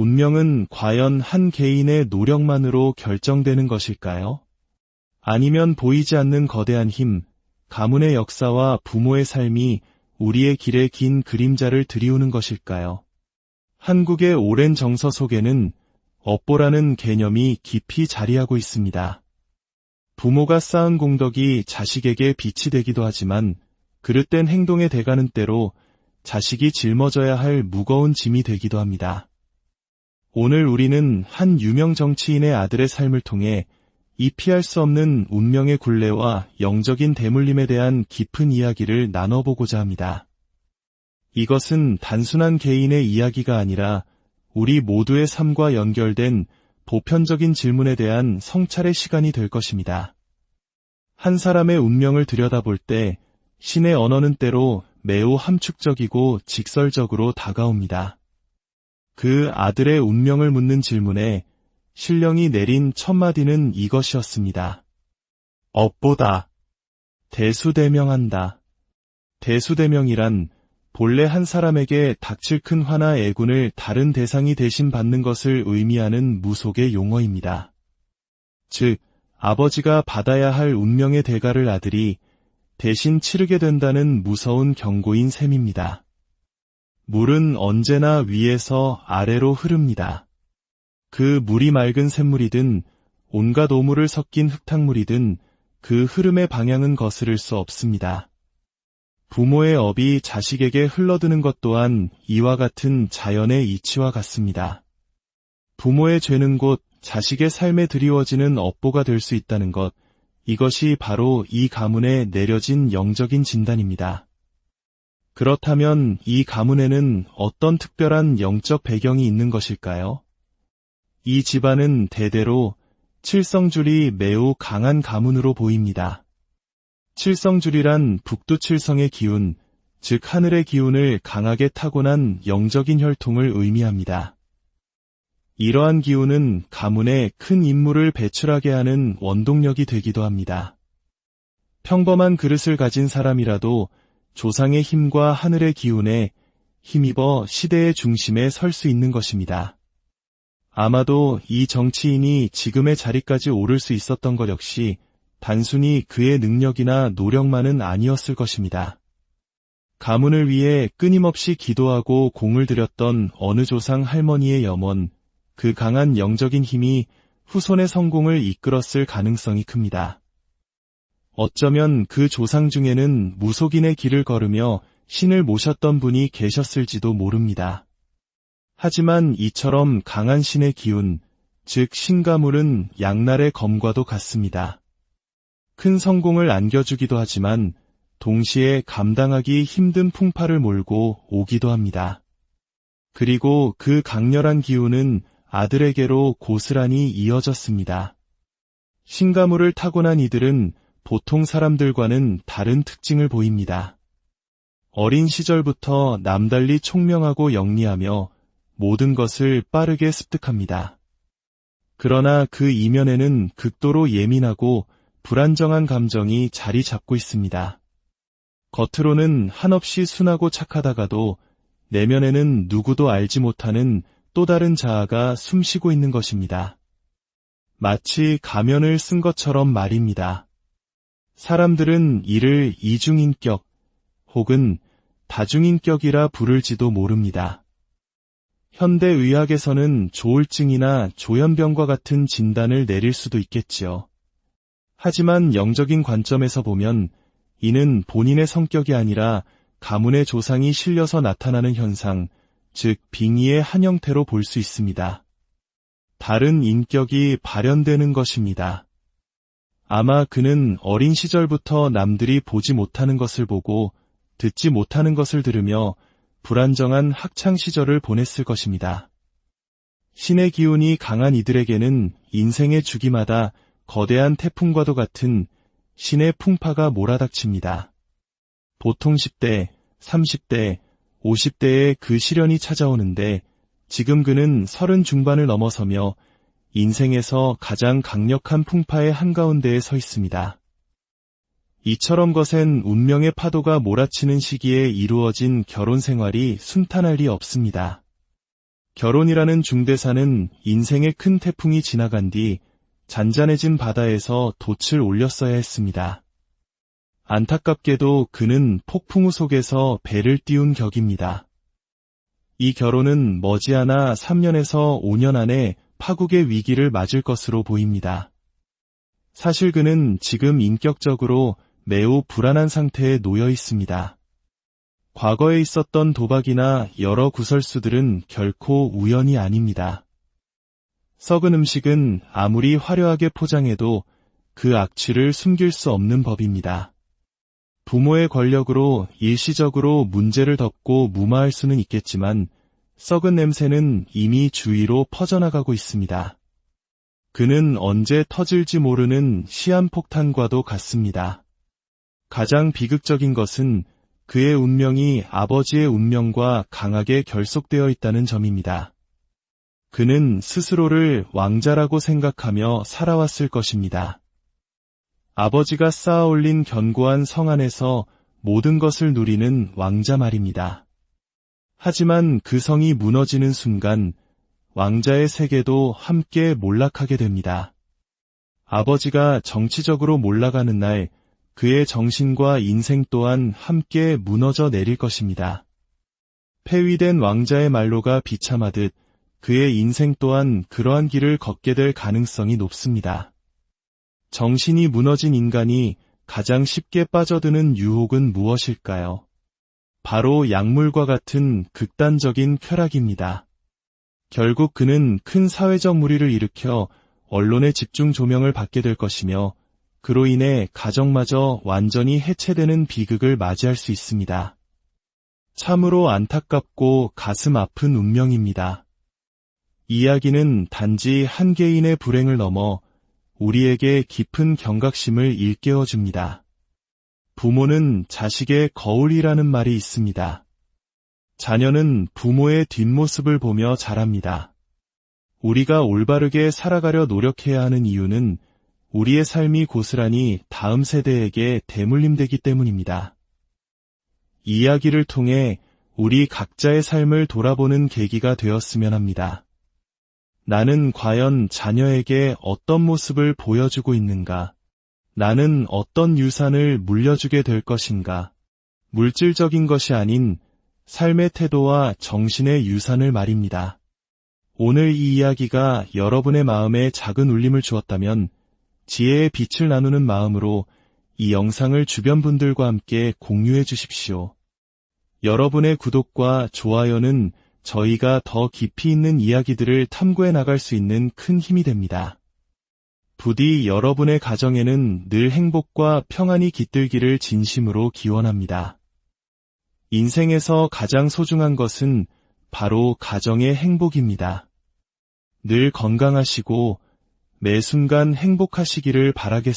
운명은 과연 한 개인의 노력만으로 결정되는 것일까요? 아니면 보이지 않는 거대한 힘, 가문의 역사와 부모의 삶이 우리의 길에 긴 그림자를 들이우는 것일까요? 한국의 오랜 정서 속에는 업보라는 개념이 깊이 자리하고 있습니다. 부모가 쌓은 공덕이 자식에게 빛이 되기도 하지만 그릇된 행동의 대가는 때로 자식이 짊어져야 할 무거운 짐이 되기도 합니다. 오늘 우리는 한 유명 정치인의 아들의 삶을 통해 이 피할 수 없는 운명의 굴레와 영적인 대물림에 대한 깊은 이야기를 나눠보고자 합니다. 이것은 단순한 개인의 이야기가 아니라 우리 모두의 삶과 연결된 보편적인 질문에 대한 성찰의 시간이 될 것입니다. 한 사람의 운명을 들여다볼 때 신의 언어는 때로 매우 함축적이고 직설적으로 다가옵니다. 그 아들의 운명을 묻는 질문에 신령이 내린 첫 마디는 이것이었습니다. 업보다. 대수대명한다. 대수대명이란 본래 한 사람에게 닥칠 큰 화나 애군을 다른 대상이 대신 받는 것을 의미하는 무속의 용어입니다. 즉, 아버지가 받아야 할 운명의 대가를 아들이 대신 치르게 된다는 무서운 경고인 셈입니다. 물은 언제나 위에서 아래로 흐릅니다. 그 물이 맑은 샘물이든 온갖 오물을 섞인 흙탕물이든 그 흐름의 방향은 거스를 수 없습니다. 부모의 업이 자식에게 흘러드는 것 또한 이와 같은 자연의 이치와 같습니다. 부모의 죄는 곧 자식의 삶에 드리워지는 업보가 될 수 있다는 것, 이것이 바로 이 가문에 내려진 영적인 진단입니다. 그렇다면 이 가문에는 어떤 특별한 영적 배경이 있는 것일까요? 이 집안은 대대로 칠성줄이 매우 강한 가문으로 보입니다. 칠성줄이란 북두칠성의 기운, 즉 하늘의 기운을 강하게 타고난 영적인 혈통을 의미합니다. 이러한 기운은 가문에 큰 임무를 배출하게 하는 원동력이 되기도 합니다. 평범한 그릇을 가진 사람이라도 조상의 힘과 하늘의 기운에 힘입어 시대의 중심에 설 수 있는 것입니다. 아마도 이 정치인이 지금의 자리까지 오를 수 있었던 것 역시 단순히 그의 능력이나 노력만은 아니었을 것입니다. 가문을 위해 끊임없이 기도하고 공을 들였던 어느 조상 할머니의 염원, 그 강한 영적인 힘이 후손의 성공을 이끌었을 가능성이 큽니다. 어쩌면 그 조상 중에는 무속인의 길을 걸으며 신을 모셨던 분이 계셨을지도 모릅니다. 하지만 이처럼 강한 신의 기운, 즉 신가물은 양날의 검과도 같습니다. 큰 성공을 안겨주기도 하지만 동시에 감당하기 힘든 풍파를 몰고 오기도 합니다. 그리고 그 강렬한 기운은 아들에게로 고스란히 이어졌습니다. 신가물을 타고난 이들은 보통 사람들과는 다른 특징을 보입니다. 어린 시절부터 남달리 총명하고 영리하며 모든 것을 빠르게 습득합니다. 그러나 그 이면에는 극도로 예민하고 불안정한 감정이 자리 잡고 있습니다. 겉으로는 한없이 순하고 착하다가도 내면에는 누구도 알지 못하는 또 다른 자아가 숨쉬고 있는 것입니다. 마치 가면을 쓴 것처럼 말입니다. 사람들은 이를 이중인격 혹은 다중인격이라 부를지도 모릅니다. 현대의학에서는 조울증이나 조현병과 같은 진단을 내릴 수도 있겠지요. 하지만 영적인 관점에서 보면 이는 본인의 성격이 아니라 가문의 조상이 실려서 나타나는 현상, 즉 빙의의 한 형태로 볼 수 있습니다. 다른 인격이 발현되는 것입니다. 아마 그는 어린 시절부터 남들이 보지 못하는 것을 보고 듣지 못하는 것을 들으며 불안정한 학창 시절을 보냈을 것입니다. 신의 기운이 강한 이들에게는 인생의 주기마다 거대한 태풍과도 같은 신의 풍파가 몰아닥칩니다. 보통 10대, 30대, 50대에 그 시련이 찾아오는데 지금 그는 30 중반을 넘어서며 인생에서 가장 강력한 풍파의 한가운데에 서 있습니다. 이처럼 거센 운명의 파도가 몰아치는 시기에 이루어진 결혼 생활이 순탄할 리 없습니다. 결혼이라는 중대사는 인생의 큰 태풍이 지나간 뒤 잔잔해진 바다에서 돛을 올렸어야 했습니다. 안타깝게도 그는 폭풍우 속에서 배를 띄운 격입니다. 이 결혼은 머지않아 3년에서 5년 안에 파국의 위기를 맞을 것으로 보입니다. 사실 그는 지금 인격적으로 매우 불안한 상태에 놓여 있습니다. 과거에 있었던 도박이나 여러 구설수들은 결코 우연이 아닙니다. 썩은 음식은 아무리 화려하게 포장해도 그 악취를 숨길 수 없는 법입니다. 부모의 권력으로 일시적으로 문제를 덮고 무마할 수는 있겠지만 썩은 냄새는 이미 주위로 퍼져나가고 있습니다. 그는 언제 터질지 모르는 시한폭탄과도 같습니다. 가장 비극적인 것은 그의 운명이 아버지의 운명과 강하게 결속되어 있다는 점입니다. 그는 스스로를 왕자라고 생각하며 살아왔을 것입니다. 아버지가 쌓아올린 견고한 성 안에서 모든 것을 누리는 왕자 말입니다. 하지만 그 성이 무너지는 순간 왕자의 세계도 함께 몰락하게 됩니다. 아버지가 정치적으로 몰락하는 날 그의 정신과 인생 또한 함께 무너져 내릴 것입니다. 폐위된 왕자의 말로가 비참하듯 그의 인생 또한 그러한 길을 걷게 될 가능성이 높습니다. 정신이 무너진 인간이 가장 쉽게 빠져드는 유혹은 무엇일까요? 바로 약물과 같은 극단적인 쾌락입니다. 결국 그는 큰 사회적 무리를 일으켜 언론의 집중 조명을 받게 될 것이며 그로 인해 가정마저 완전히 해체되는 비극을 맞이할 수 있습니다. 참으로 안타깝고 가슴 아픈 운명입니다. 이야기는 단지 한 개인의 불행을 넘어 우리에게 깊은 경각심을 일깨워줍니다. 부모는 자식의 거울이라는 말이 있습니다. 자녀는 부모의 뒷모습을 보며 자랍니다. 우리가 올바르게 살아가려 노력해야 하는 이유는 우리의 삶이 고스란히 다음 세대에게 대물림되기 때문입니다. 이야기를 통해 우리 각자의 삶을 돌아보는 계기가 되었으면 합니다. 나는 과연 자녀에게 어떤 모습을 보여주고 있는가? 나는 어떤 유산을 물려주게 될 것인가? 물질적인 것이 아닌 삶의 태도와 정신의 유산을 말입니다. 오늘 이 이야기가 여러분의 마음에 작은 울림을 주었다면 지혜의 빛을 나누는 마음으로 이 영상을 주변 분들과 함께 공유해 주십시오. 여러분의 구독과 좋아요는 저희가 더 깊이 있는 이야기들을 탐구해 나갈 수 있는 큰 힘이 됩니다. 부디 여러분의 가정에는 늘 행복과 평안이 깃들기를 진심으로 기원합니다. 인생에서 가장 소중한 것은 바로 가정의 행복입니다. 늘 건강하시고 매 순간 행복하시기를 바라겠습니다.